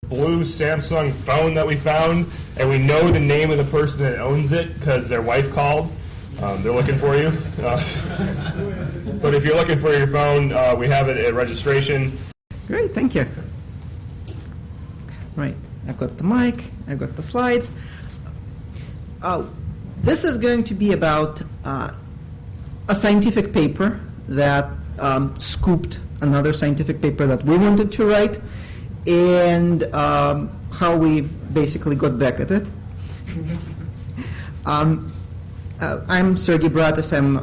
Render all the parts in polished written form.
blue Samsung phone that we found, and we know the name of the person that owns it because their wife called. They're looking for you. But if you're looking for your phone, we have it at registration. Great, thank you. Right, I've got the mic, I've got the slides. This is going to be about a scientific paper that scooped another scientific paper that we wanted to write, and how we basically got back at it. I'm RogueAP-Bratus. I'm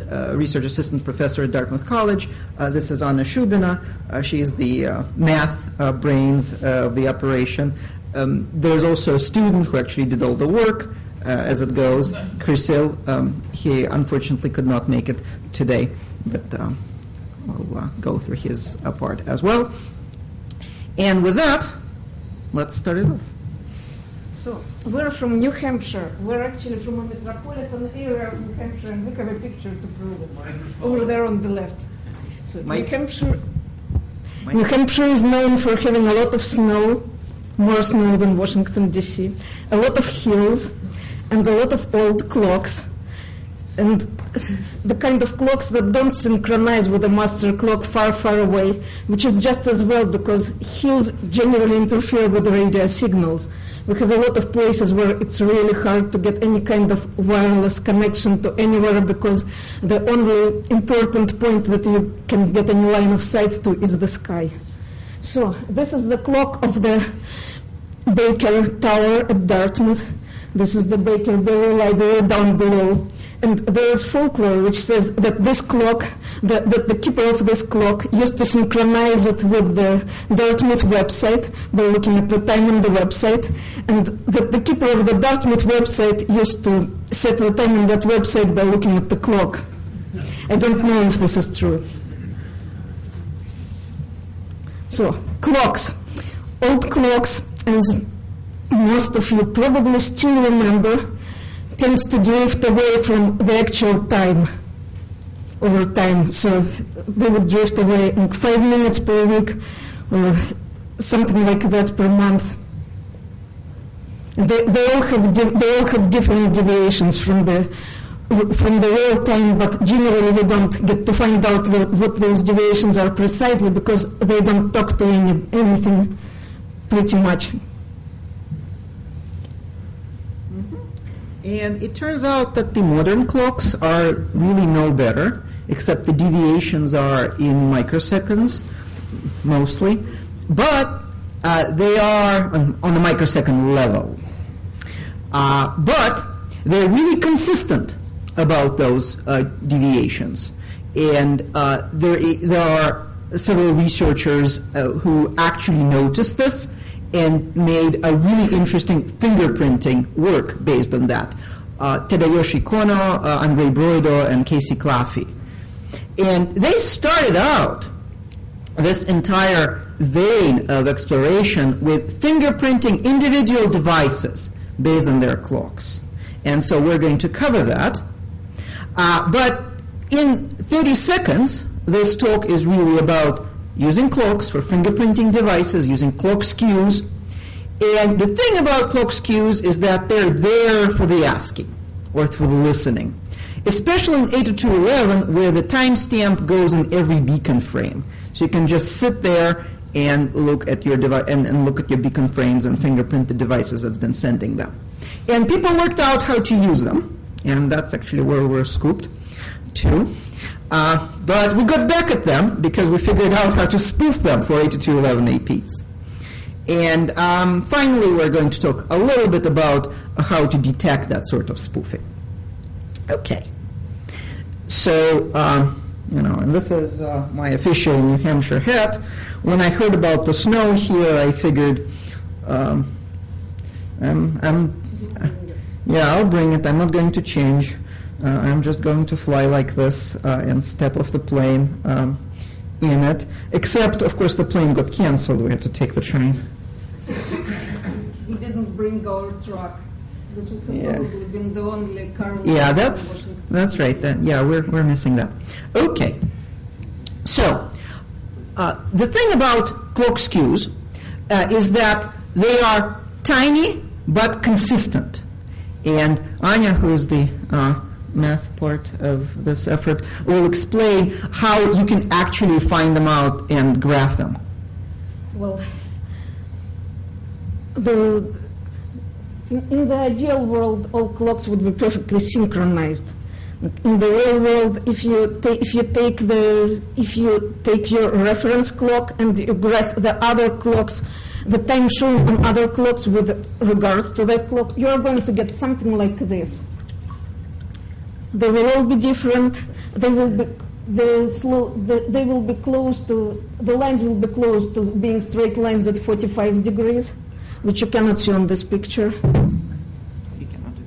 a research assistant professor at Dartmouth College. This is Anna Shubina. She is the math brains of the operation. There's also a student who actually did all the work, as it goes, Chrysil. He unfortunately could not make it today, but we'll go through his part as well. And with that, let's start it off. So, we're from New Hampshire. We're actually from a metropolitan area of New Hampshire, and we have a picture to prove it over there on the left. So, New Hampshire is known for having a lot of snow, more snow than Washington, D.C., a lot of hills, and a lot of old clocks, and the kind of clocks that don't synchronize with the master clock far, far away, which is just as well because hills generally interfere with the radio signals. We have a lot of places where it's really hard to get any kind of wireless connection to anywhere because the only important point that you can get any line of sight to is the sky. So this is the clock of the Baker Tower at Dartmouth. This is the Baker Berry Library down below. And there is folklore which says that this clock, that the keeper of this clock used to synchronize it with the Dartmouth website by looking at the time on the website, and that the keeper of the Dartmouth website used to set the time on that website by looking at the clock. I don't know if this is true. So, clocks. Old clocks, as most of you probably still remember, tends to drift away from the actual time over time. So they would drift away like 5 minutes per week or something like that per month. They all have different deviations from the real time, but generally we don't get to find out what those deviations are precisely because they don't talk to anything pretty much. And it turns out that the modern clocks are really no better, except the deviations are in microseconds, mostly. But they are on the microsecond level. But they're really consistent about those deviations. And there are several researchers who actually noticed this and made a really interesting fingerprinting work based on that. Tadayoshi Kono, Andrei Broido, and Casey Claffey. And they started out this entire vein of exploration with fingerprinting individual devices based on their clocks. And so we're going to cover that. But in 30 seconds, this talk is really about using clocks for fingerprinting devices, using clock skews. And the thing about clock skews is that they're there for the asking or for the listening, especially in 802.11 where the timestamp goes in every beacon frame. So you can just sit there and look at your device and look at your beacon frames and fingerprint the devices that's been sending them. And people worked out how to use them, and that's actually where we're scooped to. But we got back at them because we figured out how to spoof them for 802.11 APs. And finally, we're going to talk a little bit about how to detect that sort of spoofing. Okay. So, and this is my official New Hampshire hat. When I heard about the snow here, I figured, I'll bring it. I'm not going to change. I'm just going to fly like this and step off the plane in it. Except, of course, the plane got canceled. We had to take the train. We didn't bring our truck. This would have probably been the only car. Yeah, that's right. We're missing that. Okay. So, the thing about clock skews is that they are tiny but consistent. And Anya, who's the math part of this effort, will explain how you can actually find them out and graph them. Well, in the ideal world, all clocks would be perfectly synchronized. In the real world, if you take your reference clock and you graph the other clocks, the time shown on other clocks with regards to that clock, you are going to get something like this. They will all be different. They will be close to, the lines will be close to being straight lines at 45 degrees, which you cannot see on this picture. You cannot do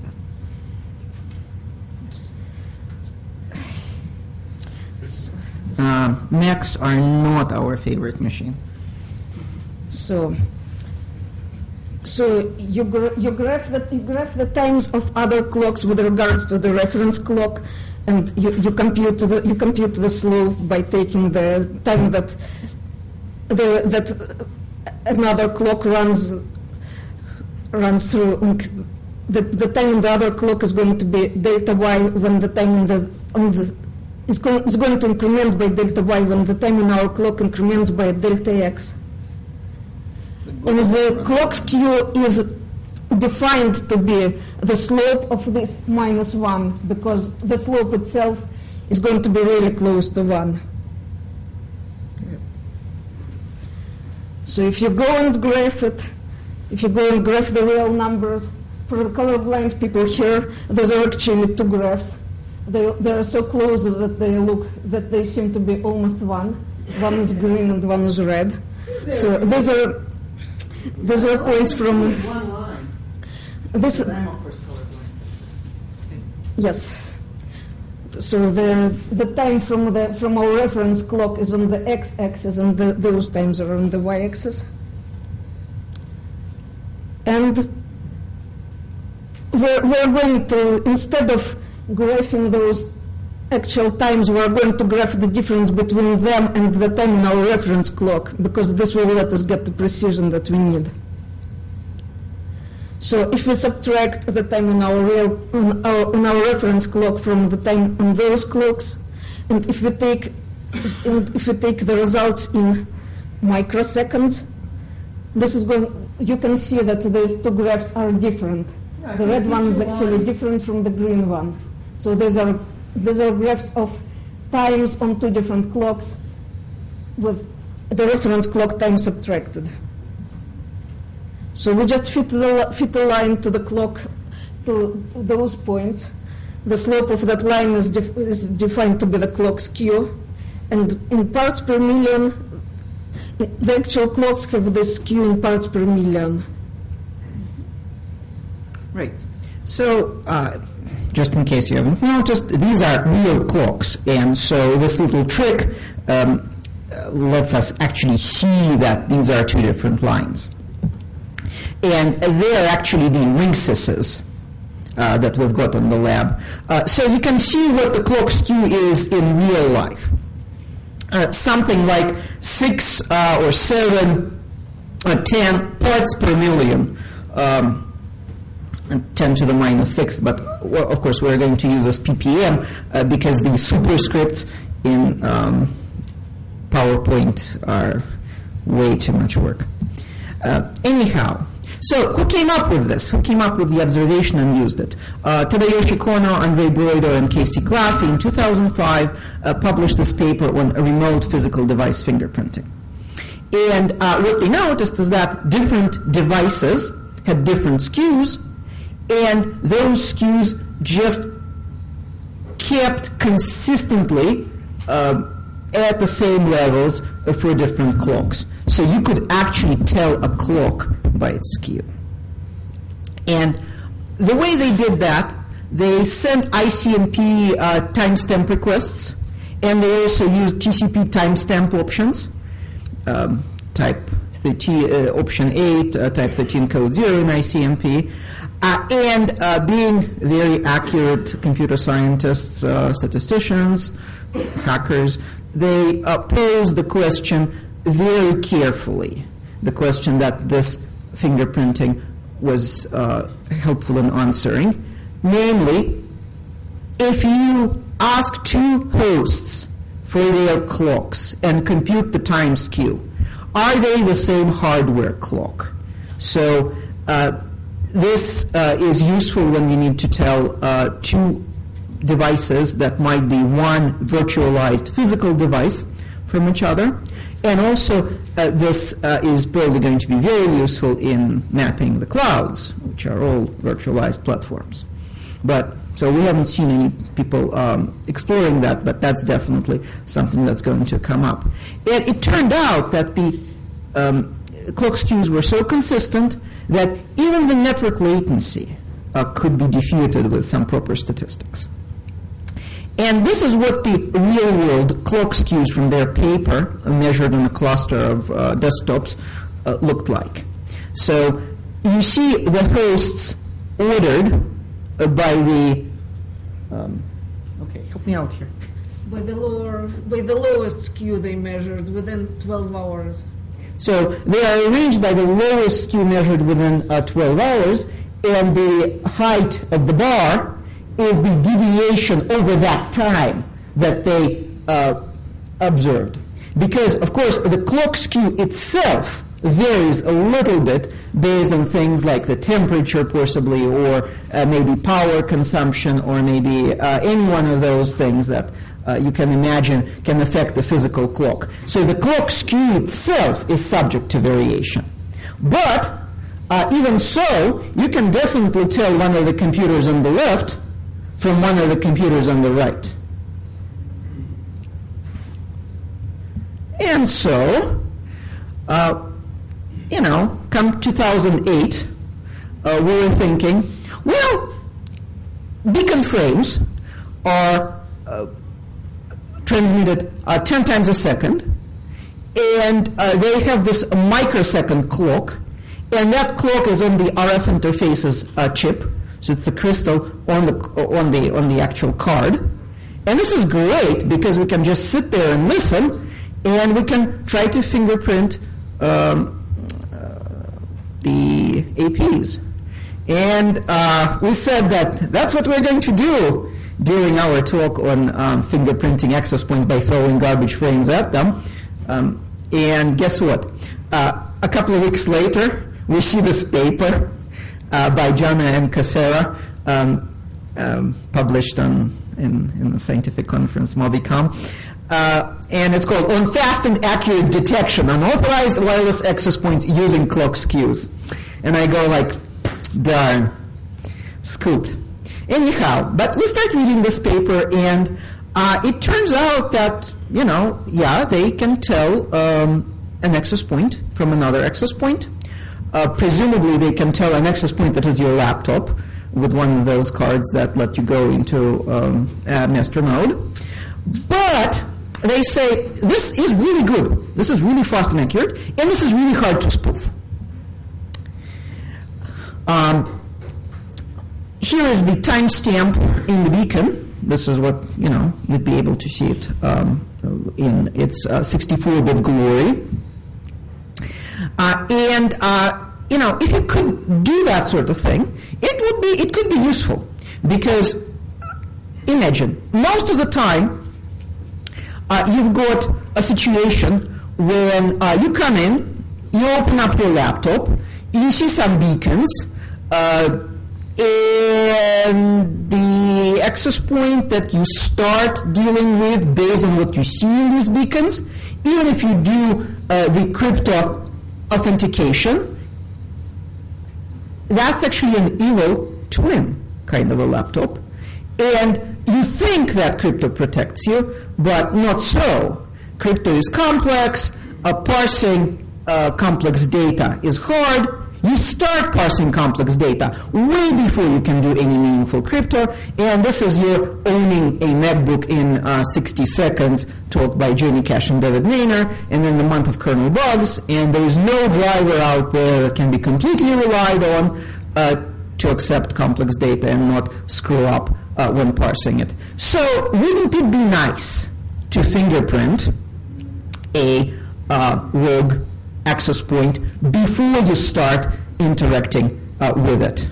that. Macs are not our favorite machine. So you graph the times of other clocks with regards to the reference clock, and you compute the slope by taking the time that another clock runs through. The time in the other clock is going to be delta y when the time is going to increment by delta y when the time in our clock increments by delta x. And the clock skew is defined to be the slope of this -1, because the slope itself is going to be really close to 1. So if you go and graph it, if you go and graph the real numbers, for the colorblind people here, those are actually two graphs. They are so close that they seem to be almost 1. One is green and one is red. So these are points from one line. this. I'm of course colorblind. Yes. So the time from our reference clock is on the x-axis, and those times are on the y-axis. And we're going to, instead of graphing those actual times, we're going to graph the difference between them and the time in our reference clock, because this will let us get the precision that we need. So if we subtract the time on our reference clock from the time on those clocks, and if we take the results in microseconds, you can see that these two graphs are different. The red one is actually different from the green one. So these are graphs of times on two different clocks with the reference clock time subtracted. So we just fit the line to the clock, to those points. The slope of that line is defined to be the clock skew. And in parts per million, the actual clocks have this skew in parts per million. Right. So, just in case you haven't noticed, these are real clocks. And so this little trick lets us actually see that these are two different lines. And they are actually the ring sisses that we've got on the lab. So you can see what the clock skew is in real life. Something like 6 or 7 or 10 parts per million, 10 to the -6, but of course we're going to use this ppm because the superscripts in PowerPoint are way too much work. Anyhow, so who came up with this? Who came up with the observation and used it? Tadayoshi Kono, Andrei Broido, and Casey Claffey in 2005 published this paper on remote physical device fingerprinting. And what they noticed is that different devices had different skews, and those skews just kept consistently at the same levels for different clocks. So you could actually tell a clock by its skew. And the way they did that, they sent ICMP timestamp requests, and they also used TCP timestamp options, type 13, option 8, type 13 code 0 in ICMP. And being very accurate computer scientists, statisticians, hackers, they posed the question very carefully. the question that this fingerprinting was helpful in answering. Namely, if you ask two hosts for their clocks and compute the time skew, are they the same hardware clock? So this is useful when you need to tell two devices that might be one virtualized physical device from each other. And also, this is probably going to be very useful in mapping the clouds, which are all virtualized platforms. So we haven't seen any people exploring that, but that's definitely something that's going to come up. And it turned out that the clock skews were so consistent that even the network latency could be defeated with some proper statistics. And this is what the real-world clock skews from their paper, measured on a cluster of desktops, looked like. So you see the hosts ordered by the okay, help me out here. By the lowest skew they measured within 12 hours. So they are arranged by the lowest skew measured within 12 hours, and the height of the bar is the deviation over that time that they observed. Because, of course, the clock skew itself varies a little bit based on things like the temperature, possibly, or maybe power consumption, or maybe any one of those things that you can imagine can affect the physical clock. So the clock skew itself is subject to variation. But even so, you can definitely tell one of the computers on the left from one of the computers on the right. And so, come 2008, we were thinking, well, beacon frames are transmitted 10 times a second, and they have this microsecond clock, and that clock is on the RF interfaces chip. So it's the crystal on the actual card. And this is great because we can just sit there and listen, and we can try to fingerprint the APs. And we said that's what we're going to do during our talk on fingerprinting access points by throwing garbage frames at them. And guess what? A couple of weeks later, we see this paper by Jana and Casera, published in the scientific conference Mobicom, and it's called "On Fast and Accurate Detection: Unauthorized Wireless Access Points Using Clock Skews." And I go like, darn, scooped. Anyhow, but we start reading this paper, and it turns out that, they can tell an access point from another access point. Presumably, they can tell an access point that is your laptop with one of those cards that let you go into master mode. But they say, this is really good. This is really fast and accurate, and this is really hard to spoof. Here is the timestamp in the beacon. This is what, you'd be able to see it in its 64-bit glory. If you could do that sort of thing, it could be useful, because imagine most of the time you've got a situation when you come in, you open up your laptop, you see some beacons, and the access point that you start dealing with based on what you see in these beacons, even if you do the crypto authentication, that's actually an evil twin kind of a laptop. And you think that crypto protects you, but not so. Crypto is complex. Parsing complex data is hard. You start parsing complex data way before you can do any meaningful crypto, and this is your owning a MacBook in 60 seconds talk by Jamie Cash and David Maynard, and then the month of kernel bugs, and there is no driver out there that can be completely relied on to accept complex data and not screw up when parsing it. So wouldn't it be nice to fingerprint a rogue access point before you start interacting with it.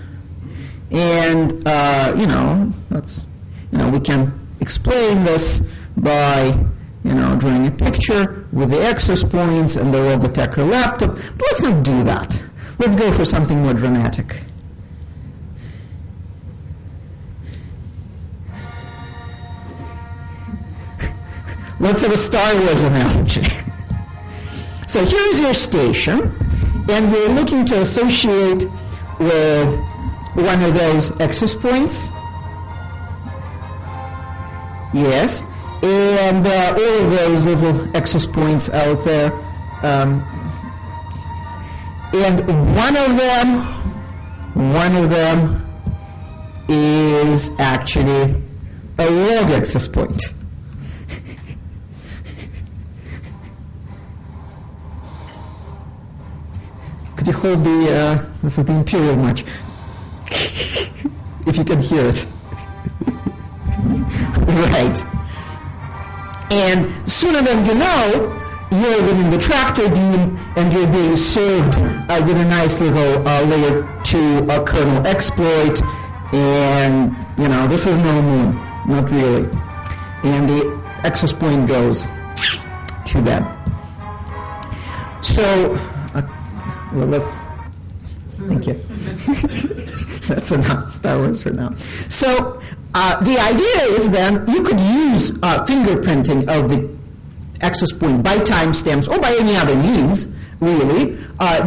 And we can explain this by drawing a picture with the access points and the Rogue attacker laptop. But let's not do that. Let's go for something more dramatic. Let's have a Star Wars analogy. So here's your station, and we're looking to associate with one of those access points. Yes, and all of those little access points out there. And one of them is actually a Rogue access point. Could you hold this is the Imperial March, if you can hear it. Right. And sooner than you know, you're within the tractor beam and you're being served with a nice little layer 2 kernel exploit. And, this is no moon, not really. And the access point goes to that. So, thank you. That's enough Star Wars for now. So the idea is then you could use fingerprinting of the access point by timestamps or by any other means, really,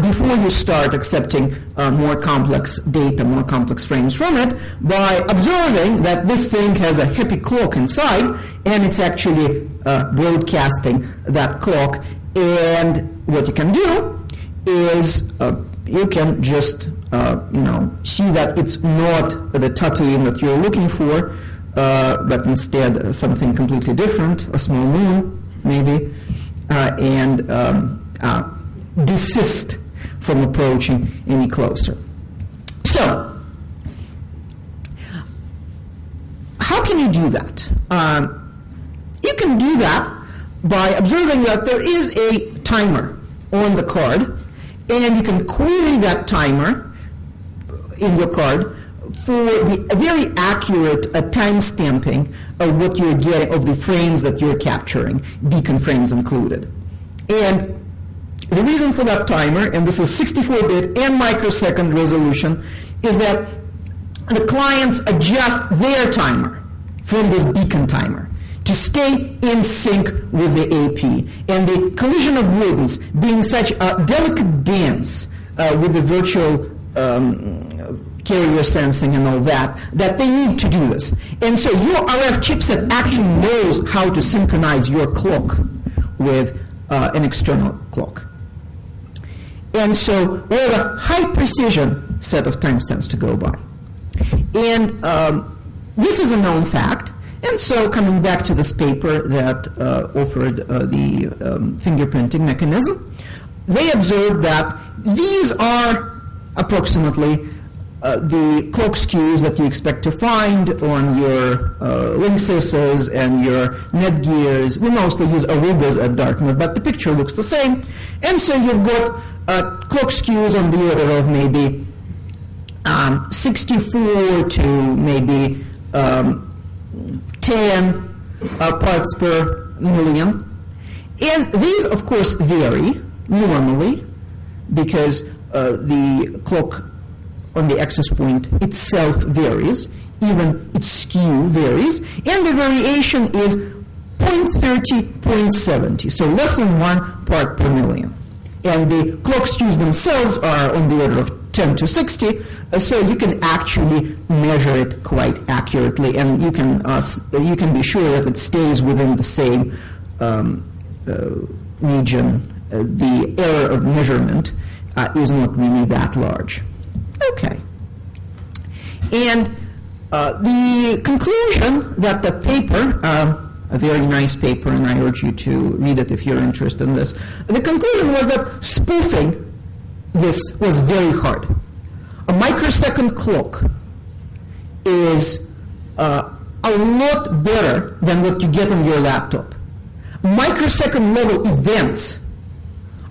before you start accepting more complex data, more complex frames from it, by observing that this thing has a happy clock inside, and it's actually broadcasting that clock. And what you can do is you can just see that it's not the Tatooine that you're looking for, but instead something completely different, a small moon maybe, and desist from approaching any closer. So how can you do that? You can do that by observing that there is a timer on the card, and you can query that timer in your card for the very accurate time stamping of what you're getting, of the frames that you're capturing, beacon frames included. And the reason for that timer, and this is 64-bit and microsecond resolution, is that the clients adjust their timer from this beacon timer to stay in sync with the AP. And the collision of rodents being such a delicate dance with the virtual carrier sensing and all that, that they need to do this. And so your RF chipset actually knows how to synchronize your clock with an external clock. And so we have a high precision set of timestamps to go by. And this is a known fact. And so coming back to this paper that offered the fingerprinting mechanism, they observed that these are approximately the clock skews that you expect to find on your Linksys and your Netgears. We mostly use Arugas at Dartmouth, but the picture looks the same. And so you've got clock skews on the order of maybe 64 to maybe 10 parts per million. And these, of course, vary normally because the clock on the access point itself varies, even its skew varies, and the variation is 0.30, 0.70, so less than 1 part per million. And the clock skews themselves are on the order of 10 to 60, so you can actually measure it quite accurately, and you can be sure that it stays within the same region. The error of measurement is not really that large. Okay. And the conclusion that the paper, a very nice paper, and I urge you to read it if you're interested in this, the conclusion was that spoofing this was very hard. A microsecond clock is a lot better than what you get on your laptop. Microsecond level events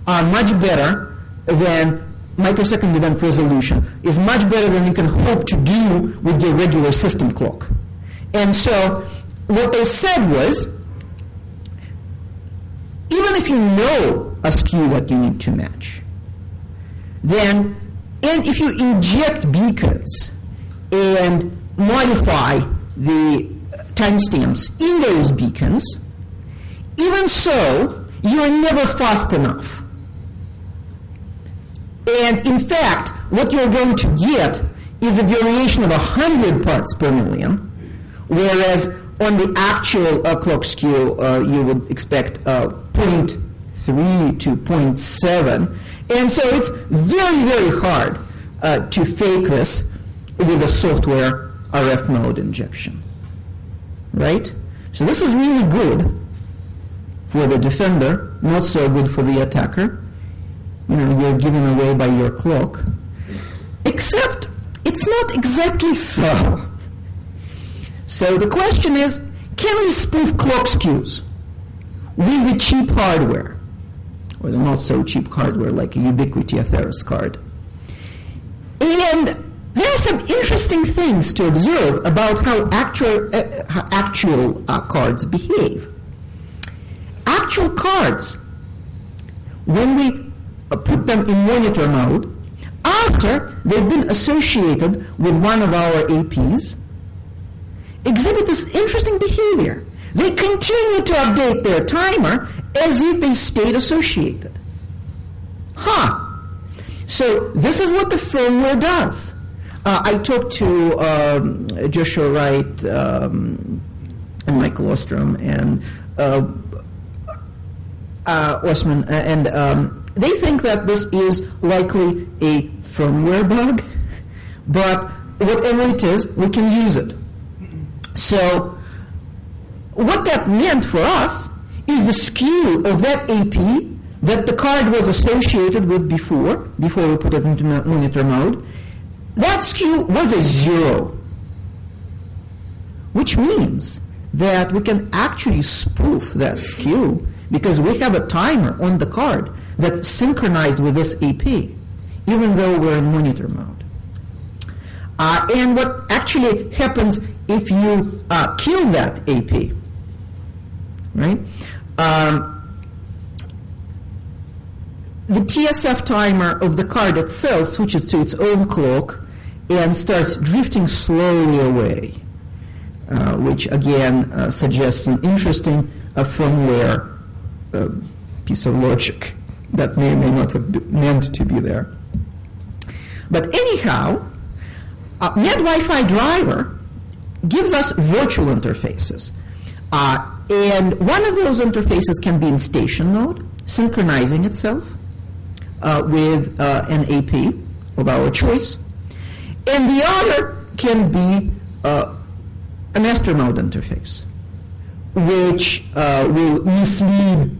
are much better than microsecond event resolution, is much better than you can hope to do with your regular system clock. And so what they said was, even if you know a skew that you need to match, then, and if you inject beacons and modify the timestamps in those beacons, even so, you are never fast enough. And in fact, what you're going to get is a variation of 100 parts per million, whereas on the actual clock skew, you would expect 0.3 to 0.7. And so it's very, very hard to fake this with a software RF mode injection, right? So this is really good for the defender, not so good for the attacker. You know, you're given away by your clock. Except it's not exactly so. So the question is, can we spoof clock skews with the cheap hardware, or the not so cheap hardware like a Ubiquiti Atheros card? And there are some interesting things to observe about how actual cards behave. Actual cards, when we put them in monitor mode, after they've been associated with one of our APs, exhibit this interesting behavior. They continue to update their timer as if they stayed associated. So this is what the firmware does. I talked to Joshua Wright and Michael Ostrom and Osman, and they think that this is likely a firmware bug, but whatever it is, we can use it. So what that meant for us is the skew of that AP that the card was associated with before we put it into monitor mode. That skew was a 0, which means that we can actually spoof that skew because we have a timer on the card that's synchronized with this AP, even though we're in monitor mode. And what actually happens if you kill that AP, right? The TSF timer of the card itself switches to its own clock and starts drifting slowly away, which again suggests an interesting firmware piece of logic that may or may not have been meant to be there. But anyhow, Net Wi-Fi driver gives us virtual interfaces. And one of those interfaces can be in station mode, synchronizing itself with an AP of our choice. And the other can be a master mode interface, which will mislead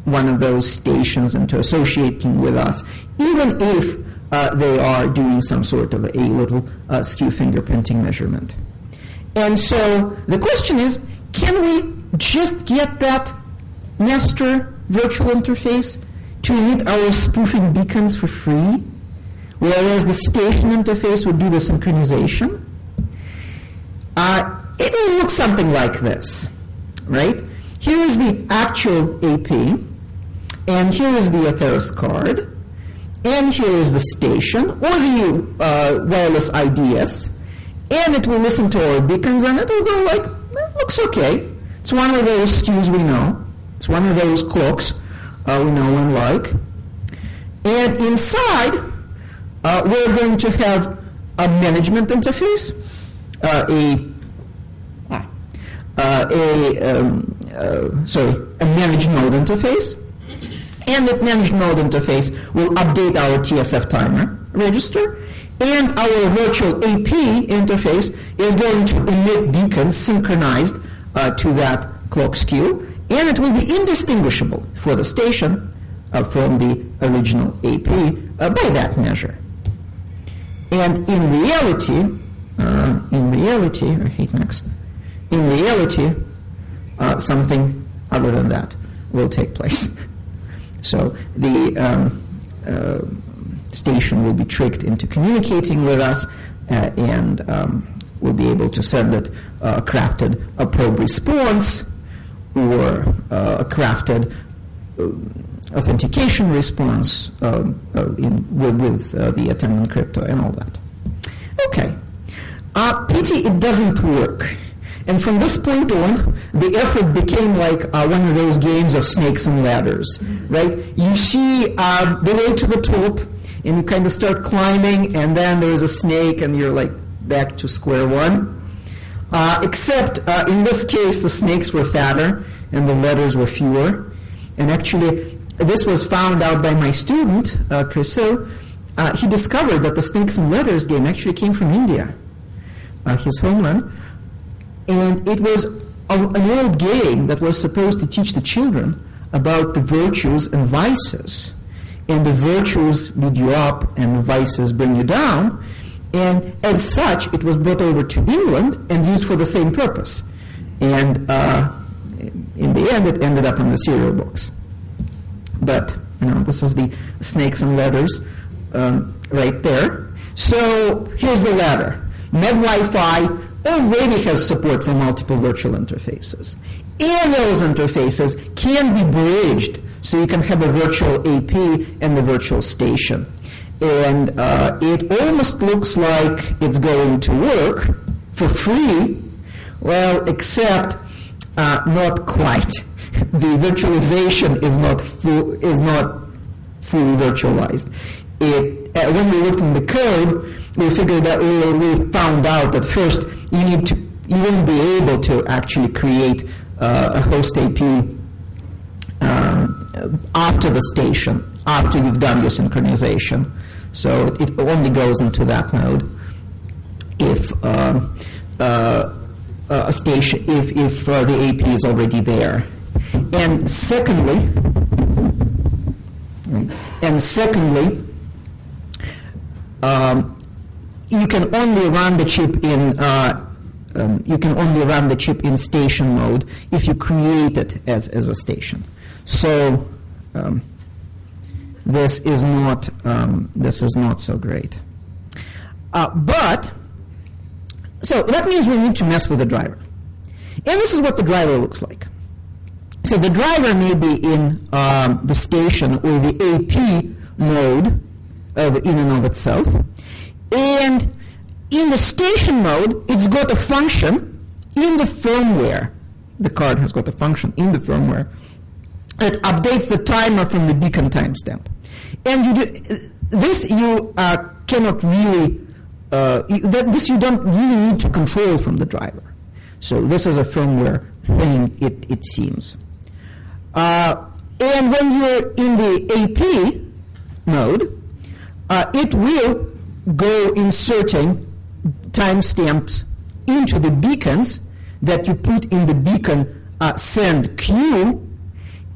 one of those stations into associating with us, even if they are doing some sort of a little skew fingerprinting measurement. And so the question is, can we just get that master virtual interface to emit our spoofing beacons for free, whereas the station interface would do the synchronization? It will look something like this, right? Here is the actual AP, and here is the Atheros card, and here is the station, or the wireless IDS, and it will listen to our beacons, and it will go like, it looks okay. It's one of those skews we know. It's one of those clocks we know and like. And inside, we're going to have a management interface, a managed mode interface. And that managed mode interface will update our TSF timer register. And our virtual AP interface is going to emit beacons synchronized to that clock skew. And it will be indistinguishable for the station from the original AP by that measure. And in reality, I hate Max. In reality, something other than that will take place. So the station will be tricked into communicating with us, and we'll be able to send it a crafted probe response or a crafted authentication response with the attendant crypto and all that. Okay. Pity it doesn't work. And from this point on, the effort became like one of those games of snakes and ladders, right? You see the way to the top, and you kind of start climbing, and then there's a snake, and you're like back to square one. Except in this case, the snakes were fatter, and the ladders were fewer. And actually, this was found out by my student, Kirsil. He discovered that the snakes and ladders game actually came from India, his homeland. And it was an old game that was supposed to teach the children about the virtues and vices. And the virtues lead you up and the vices bring you down. And as such, it was brought over to England and used for the same purpose. And in the end, it ended up on the cereal box. But, this is the snakes and ladders right there. So here's the ladder. Med Wi-Fi already has support for multiple virtual interfaces. And those interfaces can be bridged, so you can have a virtual AP and the virtual station. And it almost looks like it's going to work for free, well, except not quite. The virtualization is not fully virtualized. When we looked in the code, we figured that we found out that first you won't be able to actually create a host AP after the station, after you've done your synchronization. So it only goes into that mode if a station, if the AP is already there. And secondly, you can only run the chip in station mode if you create it as a station. So this is not so great. So that means we need to mess with the driver, and this is what the driver looks like. So the driver may be in the station or the AP mode in and of itself. And in the station mode, it's got a function in the firmware. The card has got a function in the firmware that updates the timer from the beacon timestamp. And this you cannot really, this you don't really need to control from the driver. So this is a firmware thing, it seems. And when you're in the AP mode, it will go inserting timestamps into the beacons that you put in the beacon send queue,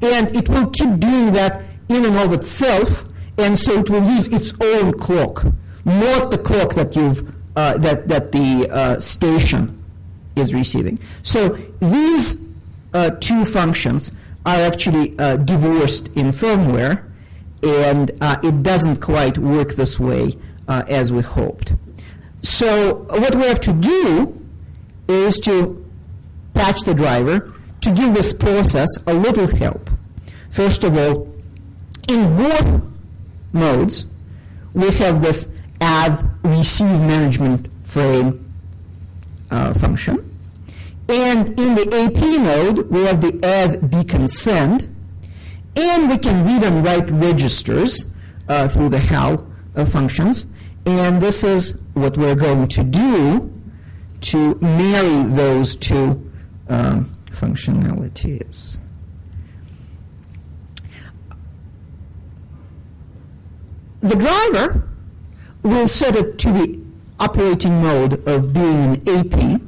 and it will keep doing that in and of itself, and so it will use its own clock, not the clock that that the station is receiving. So these two functions are actually divorced in firmware, and it doesn't quite work this way as we hoped. So what we have to do is to patch the driver to give this process a little help. First of all, in both modes, we have this add receive management frame function. And in the AP mode, we have the add beacon send. And we can read and write registers through the HAL functions. And this is what we're going to do to marry those two functionalities. The driver will set it to the operating mode of being an AP.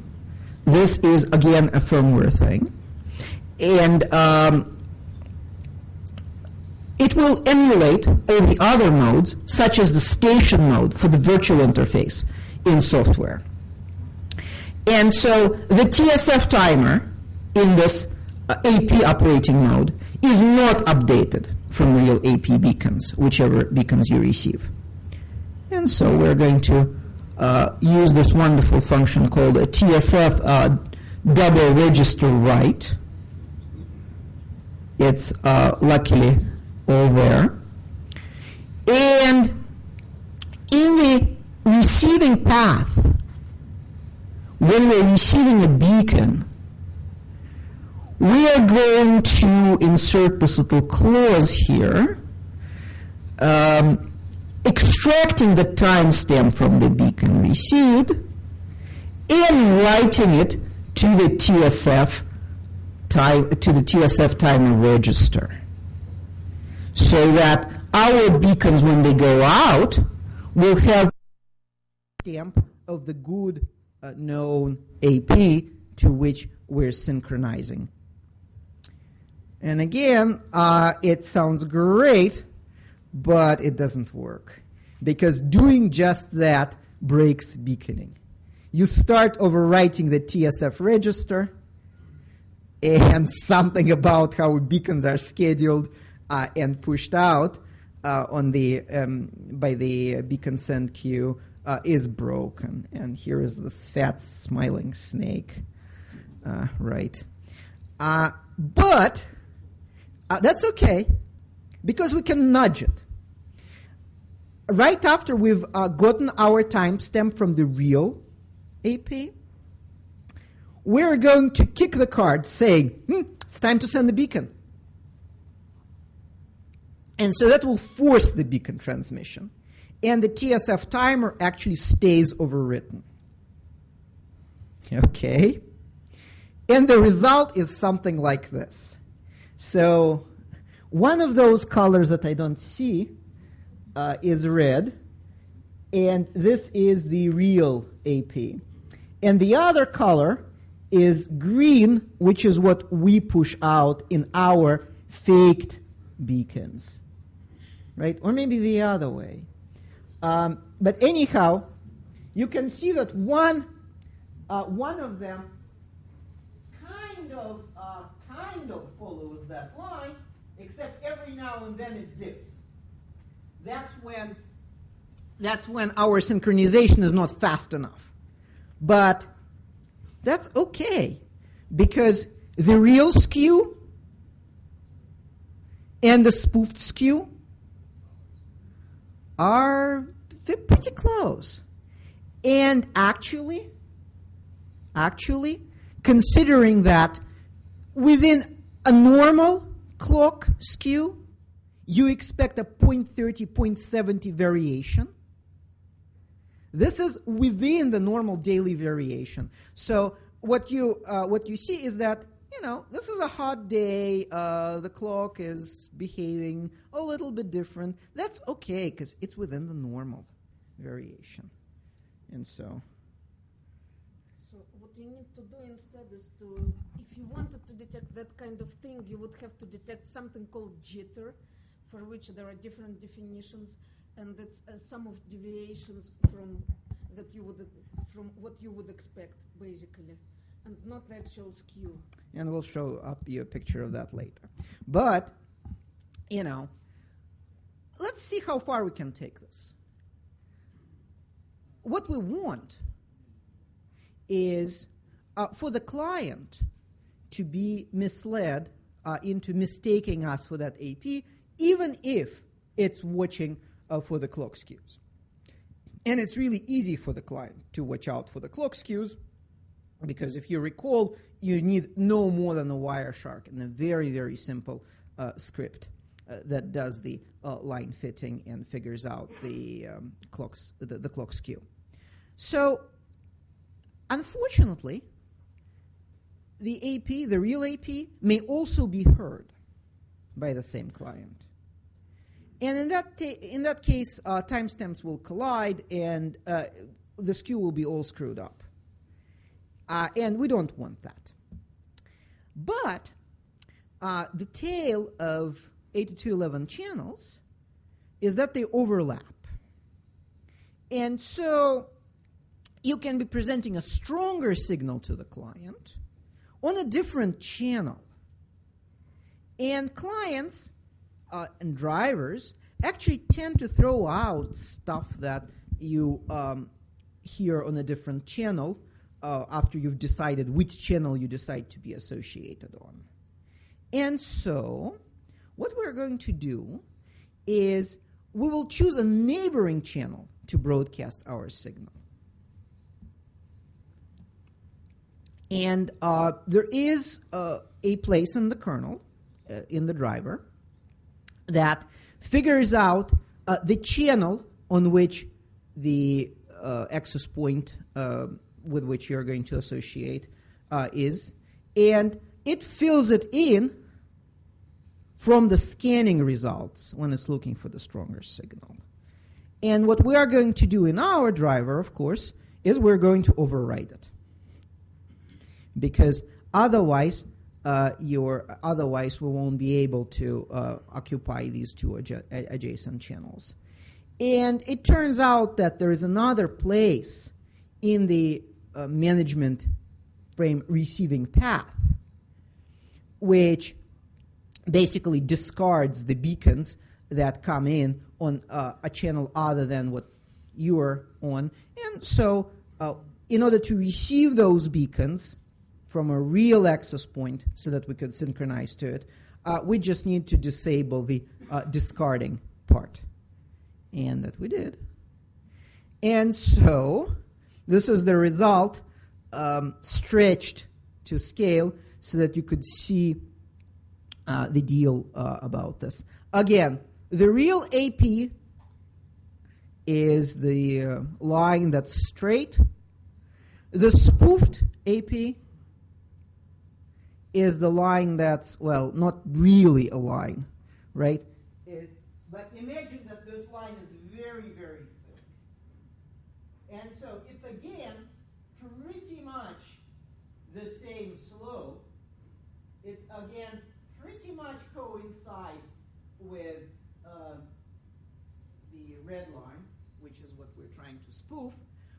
This is, again, a firmware thing. And it will emulate all the other modes, such as the station mode for the virtual interface in software. And so the TSF timer in this AP operating mode is not updated from real AP beacons, whichever beacons you receive. And so we're going to use this wonderful function called a TSF double register write. It's luckily all there. And in the receiving path, when we're receiving a beacon, we are going to insert this little clause here, extracting the timestamp from the beacon received and writing it to the TSF timer register, so that our beacons, when they go out, will have stamp of the good known AP to which we're synchronizing. And again, it sounds great, but it doesn't work, because doing just that breaks beaconing. You start overwriting the TSF register, and something about how beacons are scheduled and pushed out by the beacon send queue is broken. And here is this fat smiling snake, right? But that's okay, because we can nudge it. Right after we've gotten our timestamp from the real AP, we're going to kick the card saying, it's time to send the beacon. And so that will force the beacon transmission. And the TSF timer actually stays overwritten. Okay? And the result is something like this. So one of those colors that I don't see is red, and this is the real AP. And the other color is green, which is what we push out in our faked beacons, right? Or maybe the other way. But anyhow, you can see that one of them kind of follows that line, except every now and then it dips. That's when our synchronization is not fast enough. But that's okay, because the real skew and the spoofed skew they're pretty close. And actually, considering that within a normal clock skew, you expect a 0.30, 0.70 variation. This is within the normal daily variation. So what you see is that, this is a hot day. The clock is behaving a little bit different. That's okay, because it's within the normal variation. And so what you need to do instead is if you wanted to detect that kind of thing, you would have to detect something called jitter, for which there are different definitions, and it's a sum of deviations from what you would expect, basically, and not the actual skew. And we'll show up you a picture of that later. But, let's see how far we can take this. What we want is for the client to be misled into mistaking us for that AP, even if it's watching for the clock skews. And it's really easy for the client to watch out for the clock skews, because if you recall, you need no more than a Wireshark and a very, very simple script that does the line fitting and figures out the clock skew. So, unfortunately, the AP, the real AP, may also be heard by the same client. And in that case, timestamps will collide, and the skew will be all screwed up. And we don't want that. But the tail of 8211 channels is that they overlap. And so you can be presenting a stronger signal to the client on a different channel. And clients and drivers actually tend to throw out stuff that you hear on a different channel after you've decided which channel you decide to be associated on. And so what we're going to do is we will choose a neighboring channel to broadcast our signal. And there is a place in the kernel, in the driver, that figures out the channel on which the access point with which you're going to associate is, and it fills it in from the scanning results when it's looking for the stronger signal. And what we are going to do in our driver, of course, is we're going to override it. Because otherwise, we won't be able to occupy these two adjacent channels. And it turns out that there is another place in the management frame receiving path which basically discards the beacons that come in on a channel other than what you are on. And so in order to receive those beacons from a real access point so that we could synchronize to it, we just need to disable the discarding part. And that we did. And so this is the result stretched to scale so that you could see the deal about this. Again, the real AP is the line that's straight. The spoofed AP is the line that's, well, not really a line, right? But imagine that this line is very, very thick. And so it's, again, pretty much the same slope. It's, again, pretty much coincides with the red line, which is what we're trying to spoof.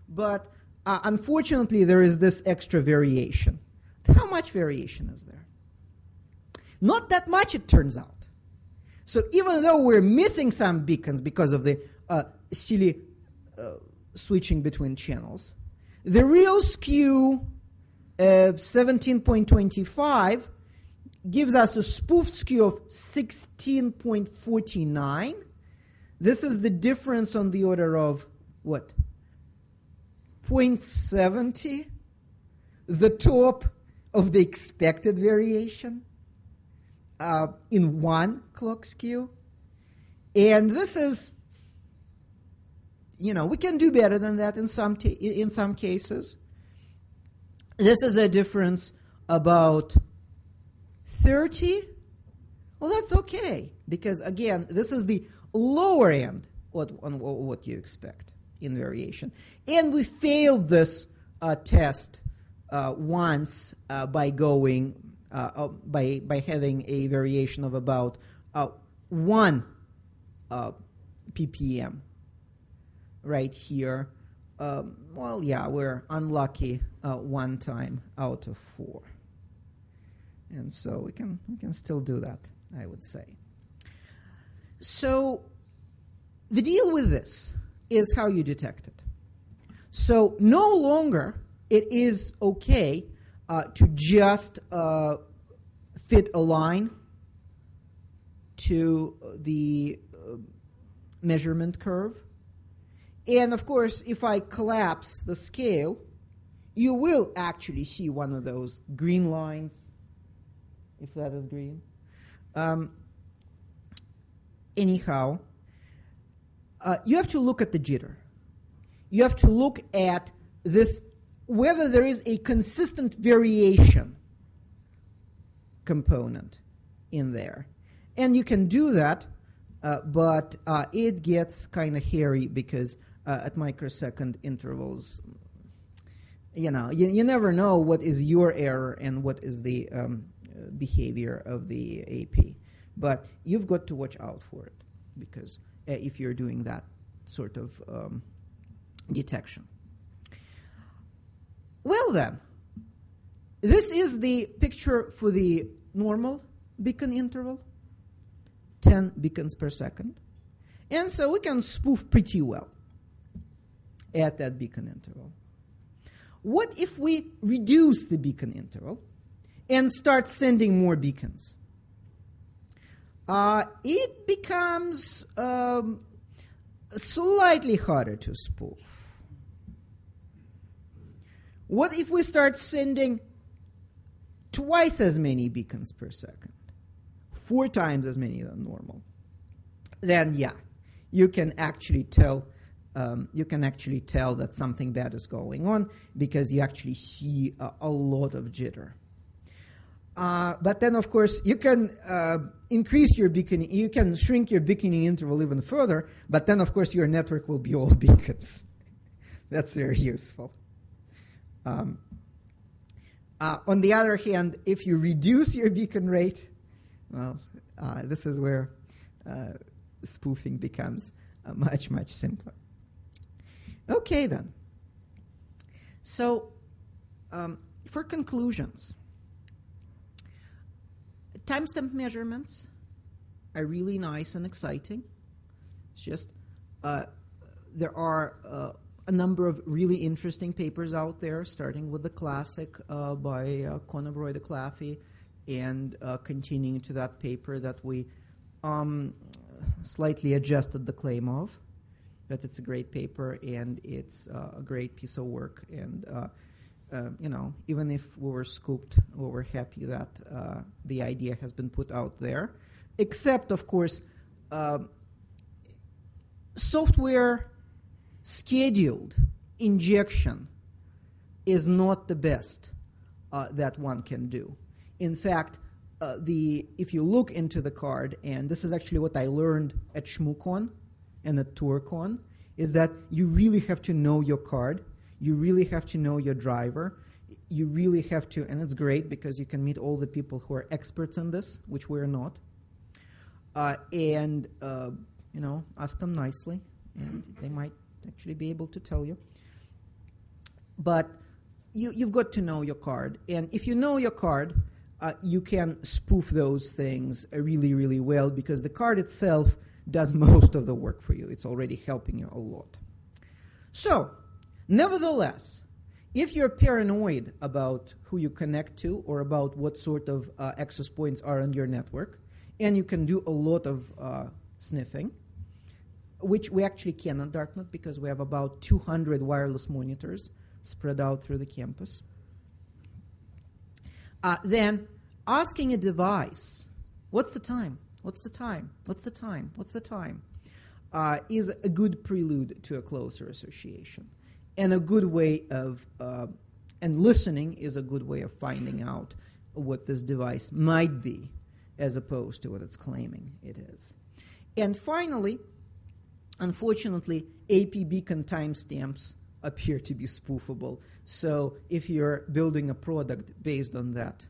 But unfortunately, there is this extra variation. How much variation is there? Not that much, it turns out. So even though we're missing some beacons because of the silly switching between channels, the real skew of 17.25 gives us a spoofed skew of 16.49. This is the difference on the order of, what, 0.70, the top of the expected variation in one clock skew. And this is, we can do better than that in some cases. This is a difference about 30. Well, that's okay, because again, this is the lower end on what you expect in variation. And we failed this test once by going by having a variation of about 1 ppm right here. Well, yeah, we're unlucky one time out of 4. And so we can still do that, I would say. So the deal with this is how you detect it. So no longer it is okay to just fit a line to the measurement curve. And of course, if I collapse the scale, you will actually see one of those green lines, if that is green. Anyhow, you have to look at the jitter. You have to look at this, whether there is a consistent variation component in there. And you can do that, but it gets kind of hairy because at microsecond intervals, you never know what is your error and what is the behavior of the AP. But you've got to watch out for it, because if you're doing that sort of detection. Well then, this is the picture for the normal beacon interval. 10 beacons per second. And so we can spoof pretty well at that beacon interval. What if we reduce the beacon interval and start sending more beacons? It becomes slightly harder to spoof. What if we start sending twice as many beacons per second, 4 times as many than normal? Then, yeah, you can actually tell. That something bad is going on because you actually see a lot of jitter. But then, of course, you can increase your beaconing. You can shrink your beaconing interval even further. But then, of course, your network will be all beacons. That's very useful. On the other hand, if you reduce your beacon rate, well, this is where spoofing becomes much, much simpler. Okay, then. So, for conclusions, timestamp measurements are really nice and exciting. It's just there are a number of really interesting papers out there, starting with the classic by Conor Broide-Claffey, and continuing to that paper that we slightly adjusted the claim of. That it's a great paper and it's a great piece of work. And, even if we were scooped, we were happy that the idea has been put out there. Except, of course, software scheduled injection is not the best that one can do. In fact, if you look into the card, and this is actually what I learned at ShmooCon and at TourCon, is that you really have to know your card. You really have to know your driver. You really have to, and it's great because you can meet all the people who are experts in this, which we're not, and ask them nicely, and they might actually be able to tell you. But you've got to know your card, and if you know your card, you can spoof those things really, really well because the card itself does most of the work for you. It's already helping you a lot. So, nevertheless, if you're paranoid about who you connect to or about what sort of access points are on your network, and you can do a lot of sniffing, which we actually can on Darknet because we have about 200 wireless monitors spread out through the campus, then asking a device, what's the time? What's the time? What's the time? What's the time? Is a good prelude to a closer association. And a good way of, and listening is a good way of finding out what this device might be as opposed to what it's claiming it is. And finally, unfortunately, AP beacon timestamps appear to be spoofable. So if you're building a product based on that,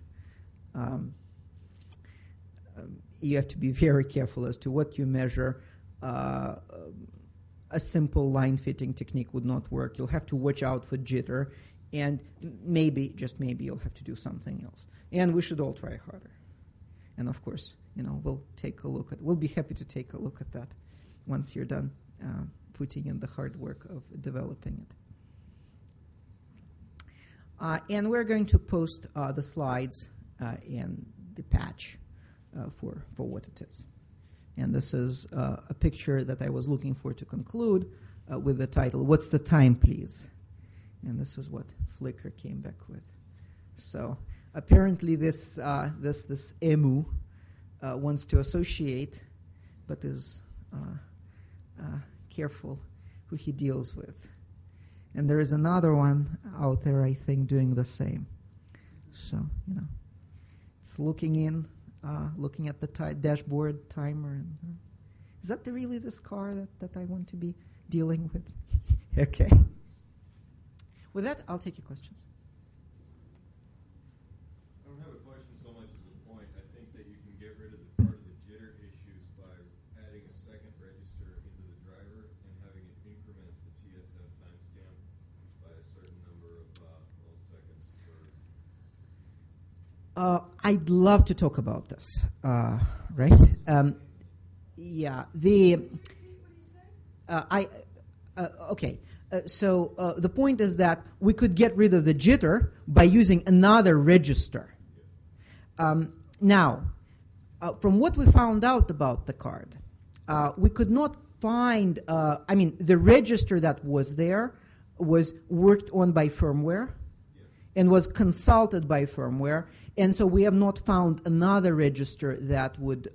you have to be very careful as to what you measure. A simple line fitting technique would not work. You'll have to watch out for jitter, and maybe, just maybe, you'll have to do something else. And we should all try harder. And of course, we'll take a look at. We'll be happy to take a look at that once you're done putting in the hard work of developing it. And we're going to post the slides and the patch for what it is. And this is a picture that I was looking for to conclude with the title, "What's the Time, Please?" And this is what Flickr came back with. So apparently this emu wants to associate, but is careful who he deals with. And there is another one out there, I think, doing the same. So, it's looking at the dashboard timer. And, is that really this car that I want to be dealing with? Okay. With that, I'll take your questions. I don't have a question so much as a point. I think that you can get rid of the part of the jitter issues by adding a second register into the driver and having it increment the TSF timestamp by a certain number of milliseconds per. I'd love to talk about this, right? Yeah. The okay. So the point is that we could get rid of the jitter by using another register. Now, from what we found out about the card, we could not find. I mean, the register that was there was worked on by firmware and was consulted by firmware. And so we have not found another register that would,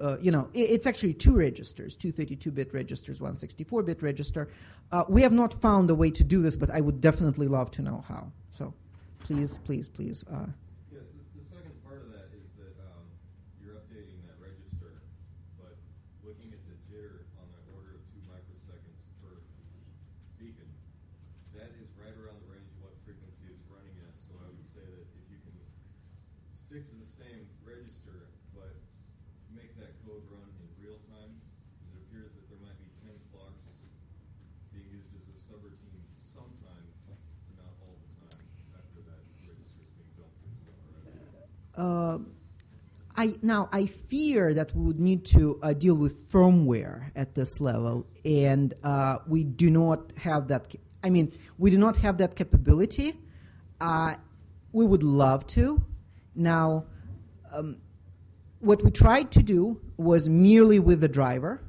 it's actually two registers, two 32-bit registers, one 64-bit register. We have not found a way to do this, but I would definitely love to know how. So please. Yes, the second part of that is that you're updating that register, but looking at the jitter on the order of 2 microseconds per beacon, that is right around the range of what frequency it's running at. So I would say that if you can stick to the same register, but make that code run in real time, because it appears that there might be 10 clocks being used as a subroutine sometimes, but not all the time after that register is being built. I fear that we would need to deal with firmware at this level, and we do not have that. We do not have that capability. We would love to. Now, what we tried to do was merely with the driver,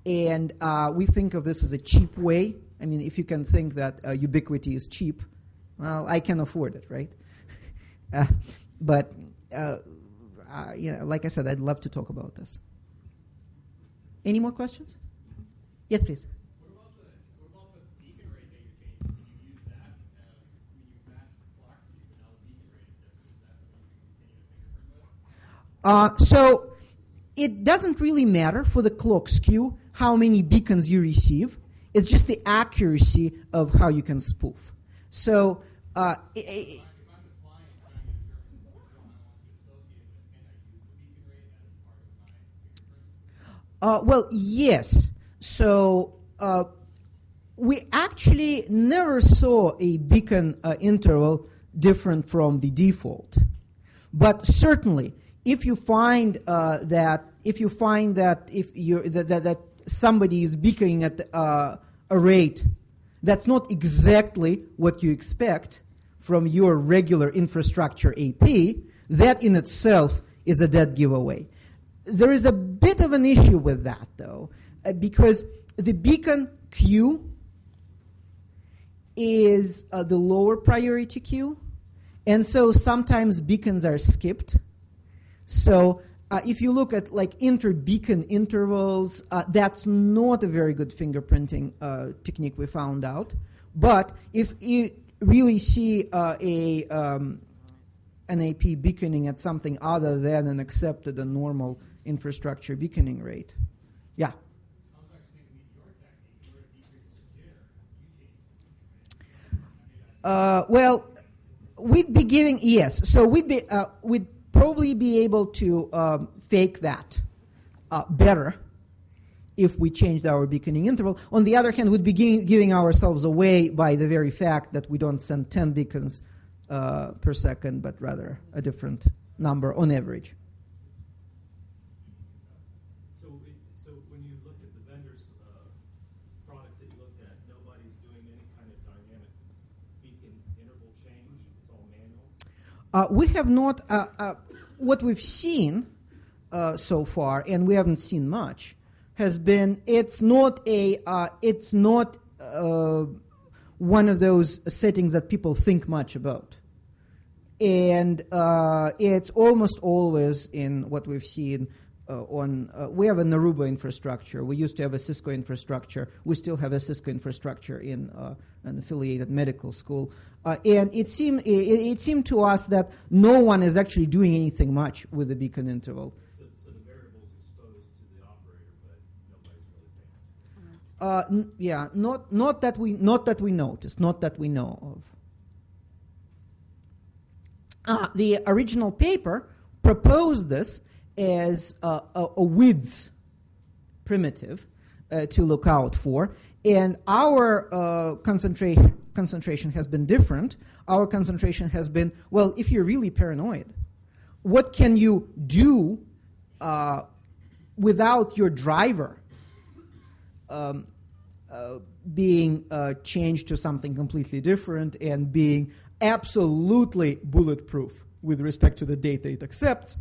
and we think of this as a cheap way. I mean, if you can think that ubiquity is cheap, well, I can afford it, right? But like I said, I'd love to talk about this. Any more questions? Yes, please. What about the beacon rate that you're changing? Do you use that as when you match the clocks and you can now the beacon rate is different? Is that something you can continue to fingerprint with? So it doesn't really matter for the clock skew how many beacons you receive. It's just the accuracy of how you can spoof. So if I'm the client trying to determine which one I want to associate with, can I use the beacon rate as part of my fingerprint? Well, yes. So we actually never saw a beacon interval different from the default. But certainly, if you find that somebody is beaconing at a rate that's not exactly what you expect from your regular infrastructure AP, that in itself is a dead giveaway. There is a bit of an issue with that, though, because the beacon queue is the lower priority queue, and so sometimes beacons are skipped. So if you look at like inter-beacon intervals, that's not a very good fingerprinting technique we found out. But if you really see an AP beaconing at something other than an accepted and normal infrastructure beaconing rate. Yeah? Well, we'd be giving, yes. So we'd probably be able to fake that better if we changed our beaconing interval. On the other hand, we'd be giving ourselves away by the very fact that we don't send 10 beacons per second, but rather a different number on average. So when you looked at the vendors' products that you looked at, nobody's doing any kind of dynamic beacon interval change? It's all manual? We have not. What we've seen so far, and we haven't seen much, has been it's not one of those settings that people think much about. And it's almost always in what we've seen we have a Naruba infrastructure. We used to have a Cisco infrastructure. We still have a Cisco infrastructure in an affiliated medical school. And it seemed to us that no one is actually doing anything much with the beacon interval. So the variable is exposed to the operator, but nobody's really paying attention. Not that we noticed, not that we know of. The original paper proposed this as a widths primitive to look out for, and our concentration has been different. Our concentration has been, well, if you're really paranoid, what can you do without your driver being changed to something completely different and being absolutely bulletproof with respect to the data it accepts.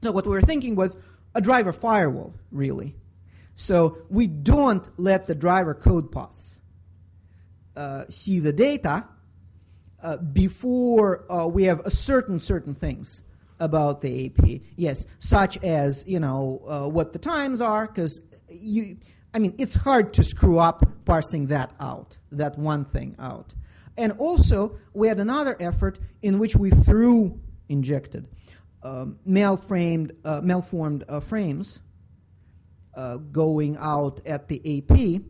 So what we were thinking was a driver firewall, really. So we don't let the driver code paths see the data before we have a certain things about the AP. Yes, such as what the times are, because it's hard to screw up parsing that out, that one thing out. And also, we had another effort in which we injected malformed frames going out at the AP.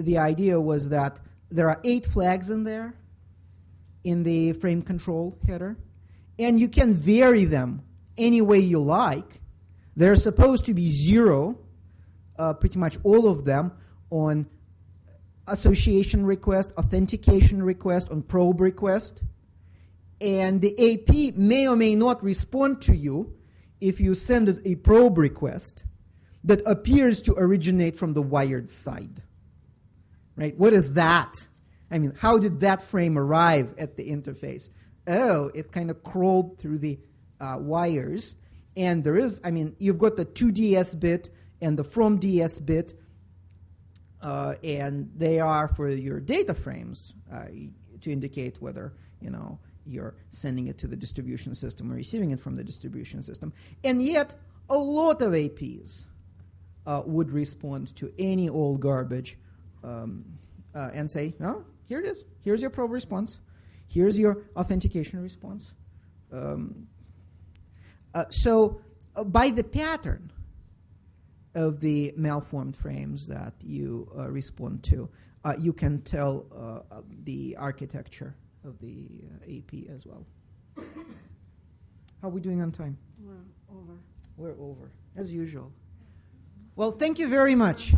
The idea was that there are 8 flags in there in the frame control header, and you can vary them any way you like. They're supposed to be 0, pretty much all of them, on association request, authentication request, on probe request. And the AP may or may not respond to you if you send it a probe request that appears to originate from the wired side. Right? What is that? How did that frame arrive at the interface? Oh, it kind of crawled through the wires. And there is, you've got the 2DS bit and the from DS bit, and they are for your data frames to indicate whether, you're sending it to the distribution system or receiving it from the distribution system. And yet, a lot of APs would respond to any old garbage and say, no, here it is. Here's your probe response. Here's your authentication response. So by the pattern of the malformed frames that you respond to, you can tell the architecture of the AP as well. How are we doing on time? We're over. We're over, as usual. Well, thank you very much.